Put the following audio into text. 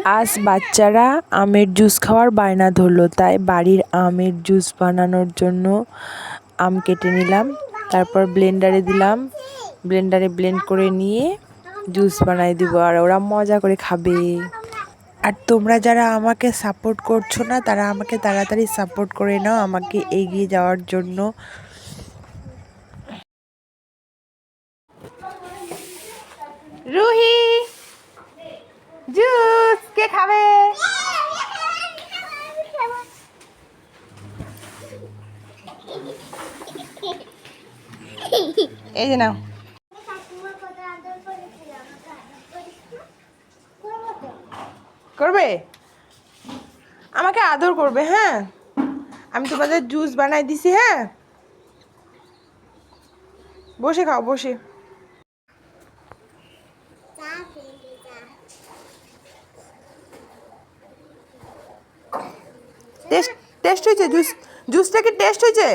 আজ বাচ্চারা আমের জুস খাওয়ার বায়না ধরলো, তাই বাড়ির আমের জুস বানানোর জন্য আম কেটে নিলাম, তারপর ব্লেন্ডারে দিলাম। ব্লেন্ডারে ব্লেন্ড করে নিয়ে জুস বানাই দিব, আর ওরা মজা করে খাবে। আর তোমরা যারা আমাকে সাপোর্ট করছো না, তারা আমাকে তাড়াতাড়ি সাপোর্ট করে নাও আমাকে এগিয়ে যাওয়ার জন্য। রুহি, জুস কে খাবে? এই যে নাও। করবে, আমাকে আদর করবে। হ্যাঁ, আমি তোমাদের জুস বানাই দিছি। হ্যাঁ, বসে খাও, বসে। টেস্ট টেস্ট হয়েছে? জুসটা কি টেস্ট হয়েছে?